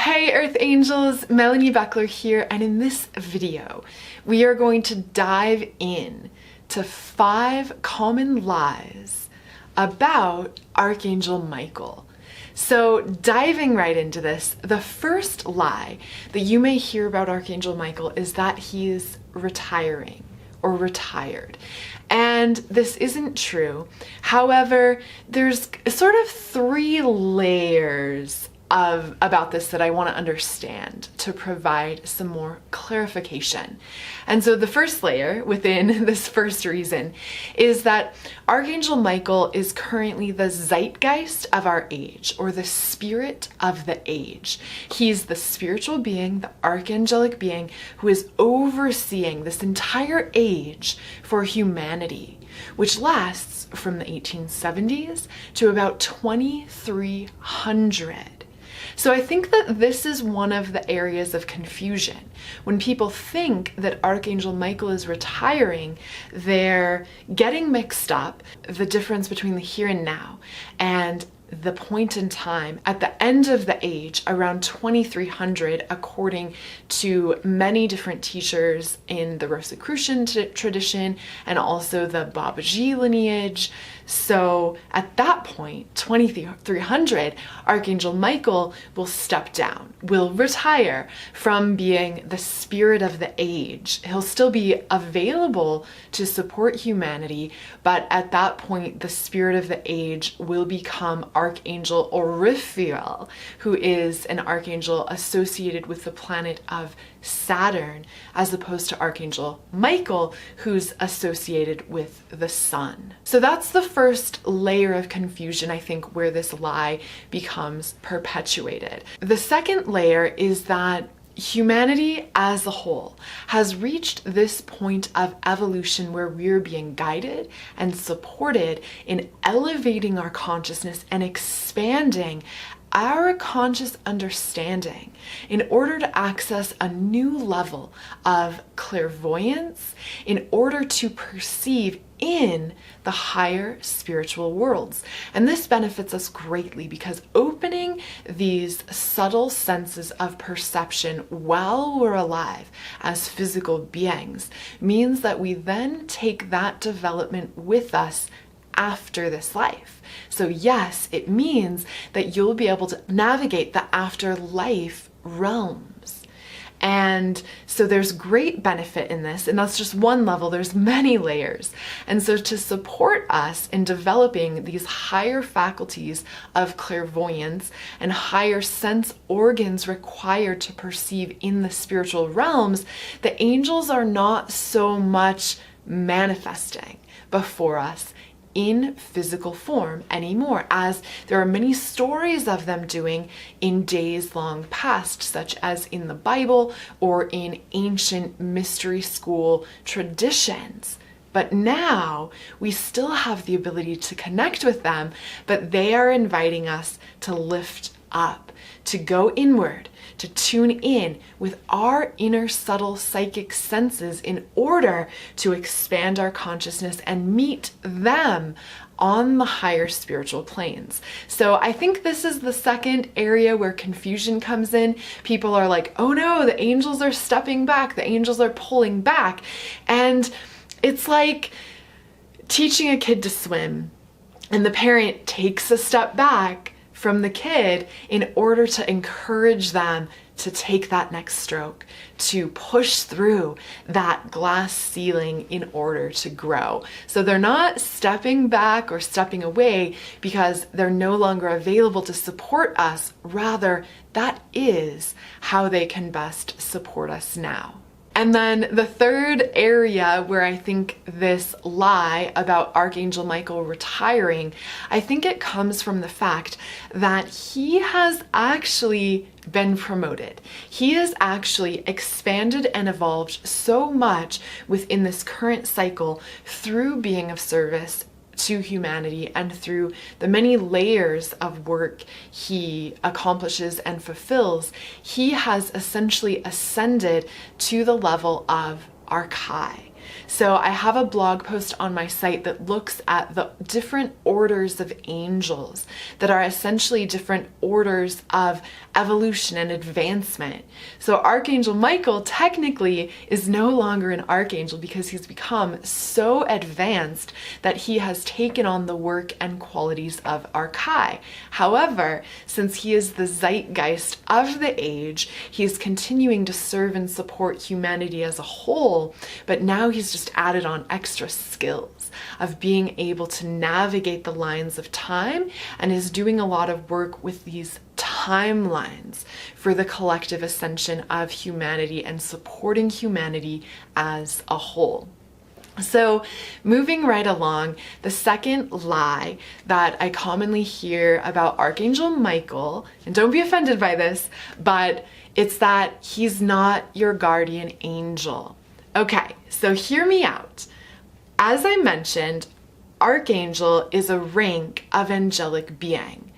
Hey Earth Angels, Melanie Beckler here, and in this video we are going to dive in to 5 common lies about Archangel Michael. So diving right into this, the first lie that you may hear about Archangel Michael is that he is retiring or retired. And this isn't true. However, there's sort of 3 layers about this that I want to understand to provide some more clarification. And so the first layer within this first reason is that Archangel Michael is currently the zeitgeist of our age, or the spirit of the age. He's the spiritual being, the archangelic being, who is overseeing this entire age for humanity, which lasts from the 1870s to about 2300. So I think that this is one of the areas of confusion. When people think that Archangel Michael is retiring, they're getting mixed up the difference between the here and now and the point in time at the end of the age around 2300, according to many different teachers in the Rosicrucian tradition and also the Babaji lineage. So at that point, 2300, Archangel Michael will step down, will retire from being the spirit of the age. He'll still be available to support humanity, but at that point, the spirit of the age will become Archangel Raphael, who is an archangel associated with the planet of Saturn, as opposed to Archangel Michael, who's associated with the sun. So that's the first layer of confusion, I think, where this lie becomes perpetuated. The second layer is that humanity as a whole has reached this point of evolution where we're being guided and supported in elevating our consciousness and expanding our conscious understanding in order to access a new level of clairvoyance, in order to perceive in the higher spiritual worlds. And this benefits us greatly because opening these subtle senses of perception while we're alive as physical beings means that we then take that development with us after this life. So yes, it means that you'll be able to navigate the afterlife realms. And so there's great benefit in this, and that's just one level. There's many layers. And so to support us in developing these higher faculties of clairvoyance and higher sense organs required to perceive in the spiritual realms, the angels are not so much manifesting before us in physical form anymore, as there are many stories of them doing in days long past, such as in the Bible or in ancient mystery school traditions. But now we still have the ability to connect with them, but they are inviting us to lift up, to go inward, to tune in with our inner subtle psychic senses in order to expand our consciousness and meet them on the higher spiritual planes. So I think this is the second area where confusion comes in. People are like, oh no, the angels are stepping back, the angels are pulling back. And it's like teaching a kid to swim, and the parent takes a step back from the kid in order to encourage them to take that next stroke, to push through that glass ceiling in order to grow. So they're not stepping back or stepping away because they're no longer available to support us. Rather, that is how they can best support us now. And then the third area where I think this lie about Archangel Michael retiring, I think it comes from the fact that he has actually been promoted. He has actually expanded and evolved so much within this current cycle through being of service to humanity and through the many layers of work he accomplishes and fulfills. He has essentially ascended to the level of archetype. So I have a blog post on my site that looks at the different orders of angels that are essentially different orders of evolution and advancement. So Archangel Michael technically is no longer an archangel because he's become so advanced that he has taken on the work and qualities of archai. However, since he is the zeitgeist of the age, he is continuing to serve and support humanity as a whole, but now he's just added on extra skills of being able to navigate the lines of time and is doing a lot of work with these timelines for the collective ascension of humanity and supporting humanity as a whole. So moving right along, the second lie that I commonly hear about Archangel Michael, and don't be offended by this, but it's that he's not your guardian angel. Okay, so hear me out. As I mentioned, Archangel is a rank of angelic being.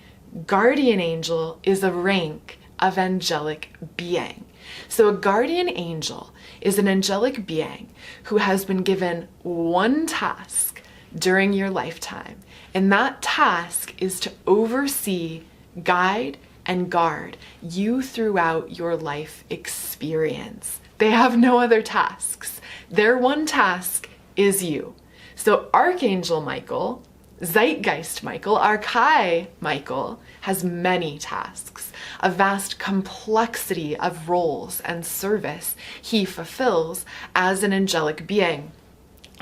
Guardian angel is a rank of angelic being. So a guardian angel is an angelic being who has been given one task during your lifetime, and that task is to oversee, guide, and guard you throughout your life experience. They have no other tasks. Their one task is you. So Archangel Michael, Zeitgeist Michael, Archai Michael has many tasks, a vast complexity of roles and service he fulfills as an angelic being.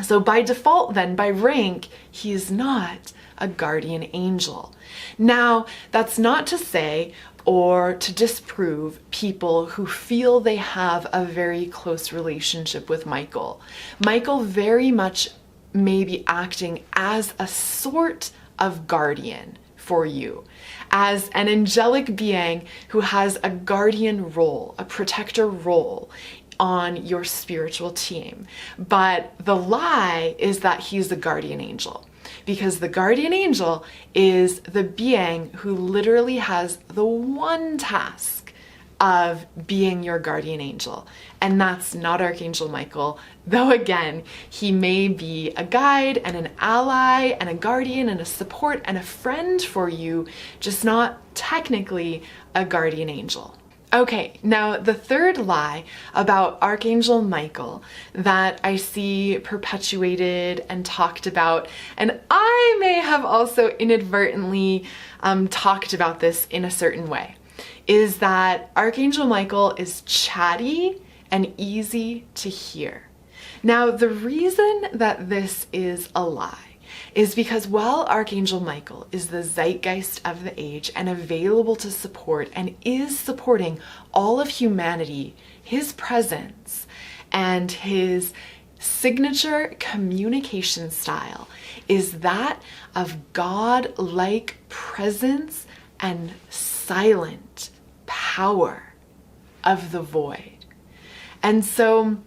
So by default then, by rank, he is not a guardian angel. Now, that's not to say or to disprove people who feel they have a very close relationship with Michael. Michael very much may be acting as a sort of guardian for you, as an angelic being who has a guardian role, a protector role on your spiritual team. But the lie is that he's the guardian angel, because the guardian angel is the being who literally has the one task of being your guardian angel. And that's not Archangel Michael, though again, he may be a guide and an ally and a guardian and a support and a friend for you, just not technically a guardian angel. Okay, now the third lie about Archangel Michael that I see perpetuated and talked about, and I may have also inadvertently talked about this in a certain way, is that Archangel Michael is chatty and easy to hear. Now, the reason that this is a lie is because while Archangel Michael is the zeitgeist of the age and available to support and is supporting all of humanity, his presence and his signature communication style is that of God-like presence and silent power of the void. And so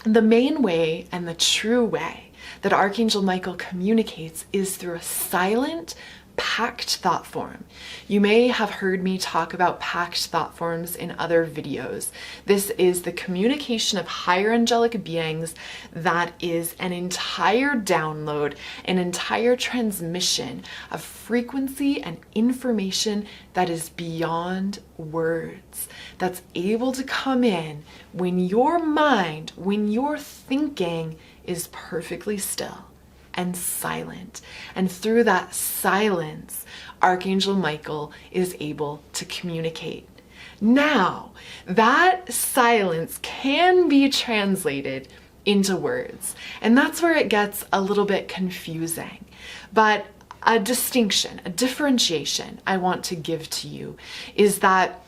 the main way and the true way that Archangel Michael communicates is through a silent, packed thought form. You may have heard me talk about packed thought forms in other videos. This is the communication of higher angelic beings that is an entire download, an entire transmission of frequency and information that is beyond words, that's able to come in when your mind, when your thinking is perfectly still and silent. And through that silence, Archangel Michael is able to communicate. Now, that silence can be translated into words, and that's where it gets a little bit confusing. But a distinction, a differentiation I want to give to you is that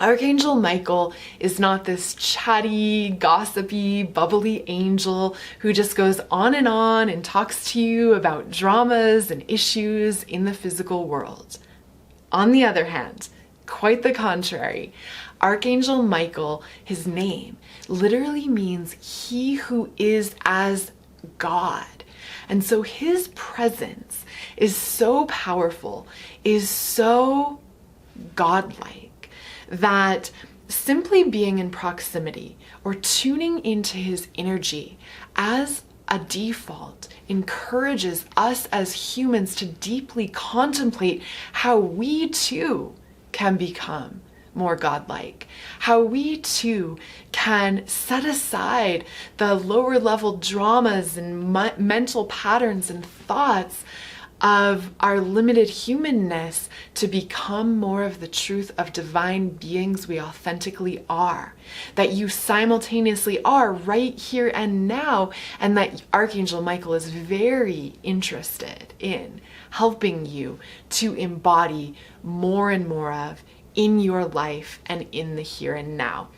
Archangel Michael is not this chatty, gossipy, bubbly angel who just goes on and talks to you about dramas and issues in the physical world. On the other hand, quite the contrary. Archangel Michael, his name, literally means he who is as God. And so his presence is so powerful, is so godlike, that simply being in proximity or tuning into his energy as a default encourages us as humans to deeply contemplate how we too can become more godlike, how we too can set aside the lower level dramas and mental patterns and thoughts of our limited humanness to become more of the truth of divine beings we authentically are, that you simultaneously are right here and now, and that Archangel Michael is very interested in helping you to embody more and more of in your life and in the here and now.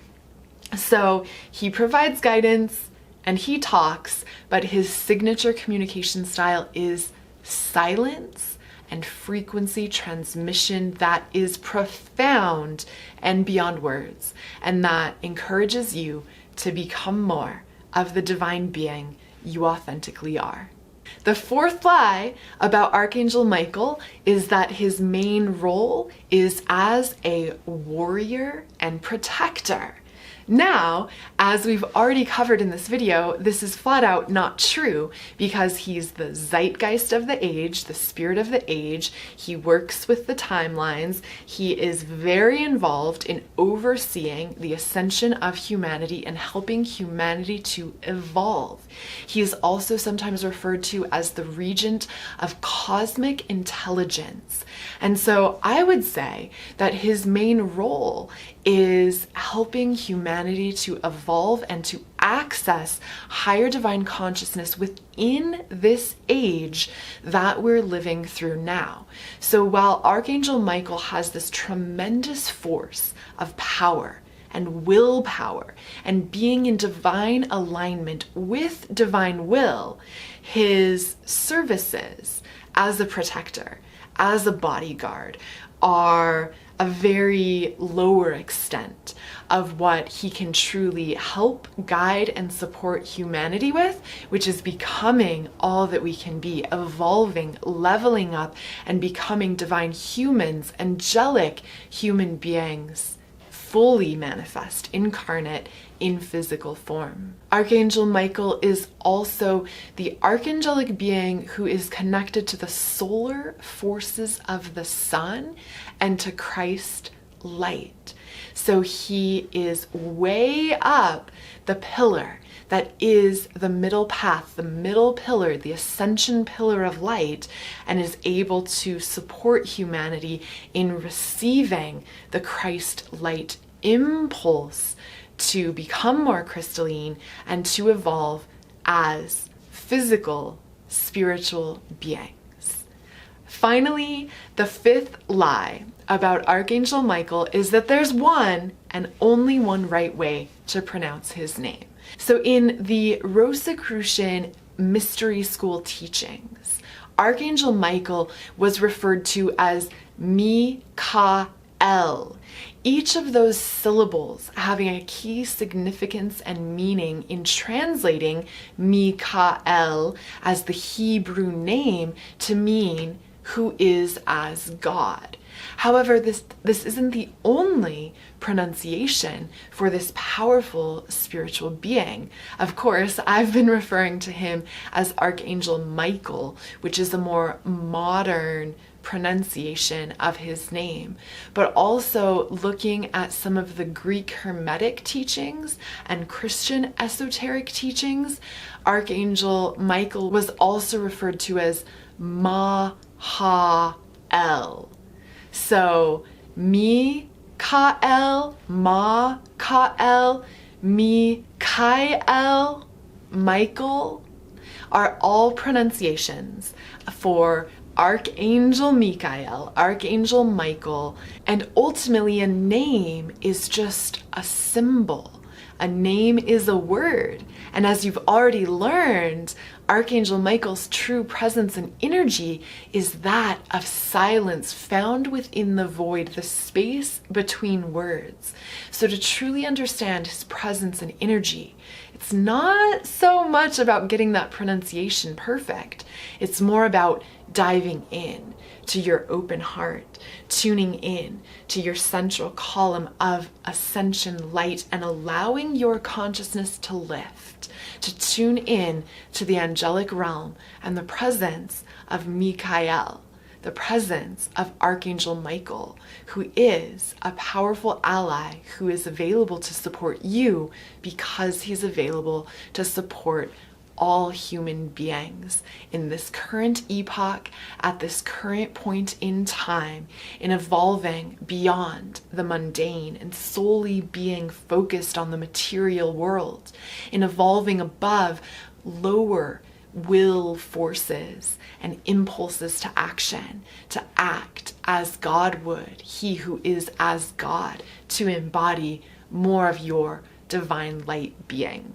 So he provides guidance and he talks, but his signature communication style is silence and frequency transmission that is profound and beyond words, and that encourages you to become more of the divine being you authentically are. The fourth lie about Archangel Michael is that his main role is as a warrior and protector. Now, as we've already covered in this video, this is flat out not true because he's the zeitgeist of the age, the spirit of the age. He works with the timelines. He is very involved in overseeing the ascension of humanity and helping humanity to evolve. He is also sometimes referred to as the regent of cosmic intelligence. And so I would say that his main role is helping humanity to evolve and to access higher divine consciousness within this age that we're living through now. So while Archangel Michael has this tremendous force of power and willpower and being in divine alignment with divine will, his services as a protector, as a bodyguard, are a very lower extent of what he can truly help, guide, and support humanity with, which is becoming all that we can be, evolving, leveling up, and becoming divine humans, angelic human beings, fully manifest, incarnate in physical form. Archangel Michael is also the archangelic being who is connected to the solar forces of the sun and to Christ light. So he is way up the pillar that is the middle path, the middle pillar, the ascension pillar of light, and is able to support humanity in receiving the Christ light impulse to become more crystalline and to evolve as physical, spiritual beings. Finally, the fifth lie about Archangel Michael is that there's one and only one right way to pronounce his name. So in the Rosicrucian mystery school teachings, Archangel Michael was referred to as Mikael. Each of those syllables having a key significance and meaning in translating Mikael as the Hebrew name to mean who is as God. However, this isn't the only pronunciation for this powerful spiritual being. Of course, I've been referring to him as Archangel Michael, which is a more modern pronunciation of his name, but also looking at some of the Greek Hermetic teachings and Christian esoteric teachings, Archangel Michael was also referred to as Ma-ha-el. So Mi-ka-el, Ma-ka-el, Mi-ka-el, Michael are all pronunciations for Archangel Michael, Archangel Michael, and ultimately a name is just a symbol. A name is a word. And as you've already learned, Archangel Michael's true presence and energy is that of silence found within the void, the space between words. So to truly understand his presence and energy, it's not so much about getting that pronunciation perfect. It's more about diving in to your open heart, tuning in to your central column of ascension light, and allowing your consciousness to lift, to tune in to the angelic realm and the presence of Michael, the presence of Archangel Michael, who is a powerful ally who is available to support you because he's available to support all human beings in this current epoch, at this current point in time, in evolving beyond the mundane and solely being focused on the material world, in evolving above lower will forces and impulses to action, to act as God would, he who is as God, to embody more of your divine light being.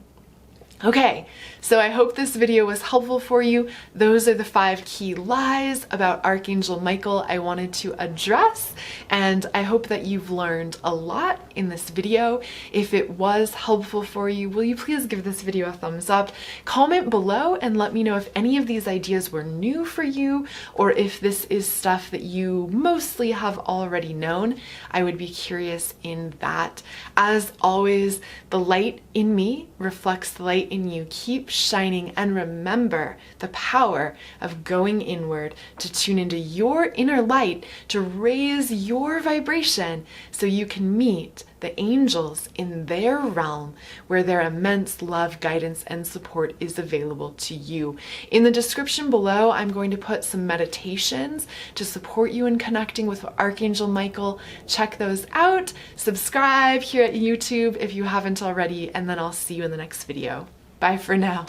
Okay, so I hope this video was helpful for you. Those are the 5 key lies about Archangel Michael I wanted to address, and I hope that you've learned a lot in this video. If it was helpful for you, will you please give this video a thumbs up? Comment below and let me know if any of these ideas were new for you, or if this is stuff that you mostly have already known. I would be curious in that. As always, the light in me reflects the light in you. Keep shining, and remember the power of going inward to tune into your inner light, to raise your vibration so you can meet the angels in their realm where their immense love, guidance, and support is available to you. In the description below, I'm going to put some meditations to support you in connecting with Archangel Michael. Check those out. Subscribe here at YouTube if you haven't already, and then I'll see you in the next video. Bye for now.